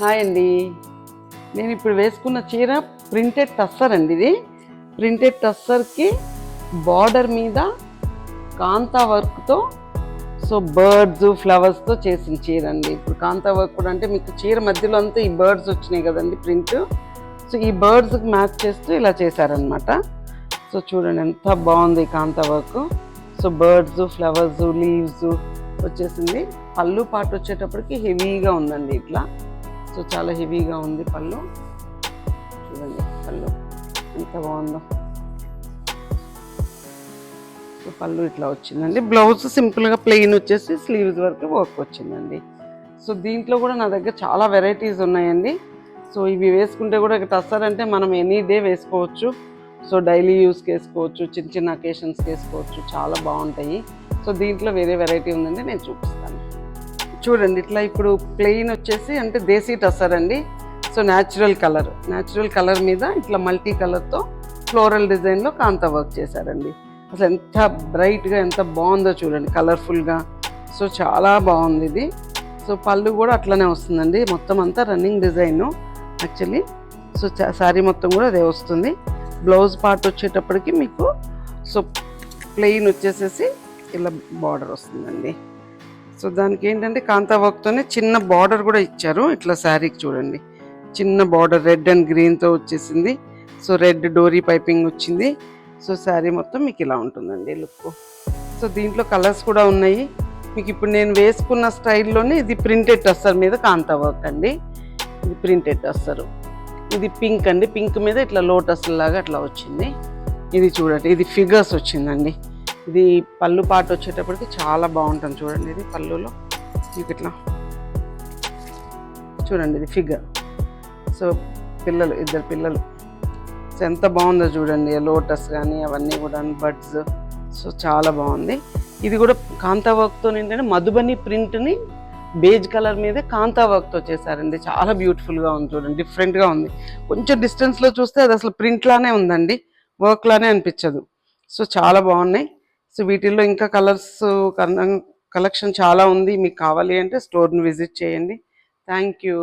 Hi అండి. నేను ఇప్పుడు వేసుకున్న చీర ప్రింటెడ్ టస్సర్ అండి. ఇది ప్రింటెడ్ టస్సర్కి బార్డర్ మీద కాంతా వర్క్తో బర్డ్స్ ఫ్లవర్స్తో చేసిన చీర అండి. ఇప్పుడు కాంతా వర్క్ కూడా అంటే మీకు చీర మధ్యలో అంతా ఈ బర్డ్స్ వచ్చినాయి కదండి ప్రింట్. ఈ బర్డ్స్కి మ్యాచ్ చేస్తూ ఇలా చేశారనమాట. చూడండి ఎంత బాగుంది కాంతా వర్క్. బర్డ్స్ ఫ్లవర్స్ లీవ్స్ వచ్చేసింది. పళ్ళు పాటు వచ్చేటప్పటికి హెవీగా ఉందండి ఇట్లా. చాలా హెవీగా ఉంది పళ్ళు. చూడండి పళ్ళు ఎంత బాగుందో. పళ్ళు ఇట్లా వచ్చిందండి. బ్లౌజ్ సింపుల్గా ప్లెయిన్ వచ్చేసి స్లీవ్స్ వరకు వర్క్ వచ్చిందండి. దీంట్లో కూడా నా దగ్గర చాలా వెరైటీస్ ఉన్నాయండి. ఇవి వేసుకుంటే కూడా టస్సర్ అంటే మనం ఎనీ డే వేసుకోవచ్చు. డైలీ యూస్కి వేసుకోవచ్చు, చిన్న చిన్న అకేషన్స్కి వేసుకోవచ్చు. చాలా బాగుంటాయి. దీంట్లో వేరే వెరైటీ ఉందండి, నేను చూపిస్తాను. చూడండి ఇట్లా ఇప్పుడు ప్లెయిన్ వచ్చేసి అంటే దేశీ టస్సర్ అండి. న్యాచురల్ కలర్ మీద ఇట్లా మల్టీ కలర్తో ఫ్లోరల్ డిజైన్లో కాంతా వర్క్ చేశారండి. అసలు ఎంత బ్రైట్గా ఎంత బాగుందో చూడండి, కలర్ఫుల్గా. చాలా బాగుంది ఇది. పళ్ళు కూడా అట్లనే వస్తుందండి. మొత్తం అంతా రన్నింగ్ డిజైన్ యాక్చువల్లీ. శారీ మొత్తం కూడా అదే వస్తుంది. బ్లౌజ్ పార్ట్ వచ్చేటప్పటికి మీకు ప్లెయిన్ వచ్చేసేసి ఇలా బార్డర్ వస్తుందండి. దానికి ఏంటంటే కాంతా వర్క్తోనే చిన్న బార్డర్ కూడా ఇచ్చారు. ఇట్లా శారీకి చూడండి చిన్న బార్డర్ రెడ్ అండ్ గ్రీన్తో వచ్చేసింది. రెడ్ డోరీ పైపింగ్ వచ్చింది. శారీ మొత్తం మీకు ఇలా ఉంటుందండి లుక్. దీంట్లో కలర్స్ కూడా ఉన్నాయి. మీకు ఇప్పుడు నేను వేసుకున్న స్టైల్లోనే ఇది ప్రింటెడ్ టస్సర్ మీద కాంతా వర్క్ అండి. ఇది ప్రింటెడ్ టస్సర్. ఇది పింక్ అండి. పింక్ మీద ఇట్లా లోటస్ లాగా అట్లా వచ్చింది. ఇది చూడండి, ఇది ఫిగర్స్ వచ్చిందండి. ఇది పళ్ళు పాట వచ్చేటప్పటికి చాలా బాగుంటుంది. చూడండి ఇది పళ్ళులో మీకు ఇట్లా చూడండి, ఇది ఫిగర్. పిల్లలు, ఇద్దరు పిల్లలు. ఎంత బాగుందో చూడండి. లోటస్ కానీ అవన్నీ కూడా బర్డ్స్. చాలా బాగుంది. ఇది కూడా కాంతా వర్క్తో ఏంటంటే మధుబని ప్రింట్ని బేజ్ కలర్ మీద కాంతా వర్క్తో చేశారండి. చాలా బ్యూటిఫుల్గా ఉంది చూడండి, డిఫరెంట్గా ఉంది. కొంచెం డిస్టెన్స్లో చూస్తే అది అసలు ప్రింట్ లానే ఉందండి, వర్క్ లానే అనిపించదు. చాలా బాగున్నాయి. వీటిల్లో ఇంకా కలెక్షన్ చాలా ఉంది. మీకు కావాలి అంటే స్టోర్ని విజిట్ చేయండి. Thank you.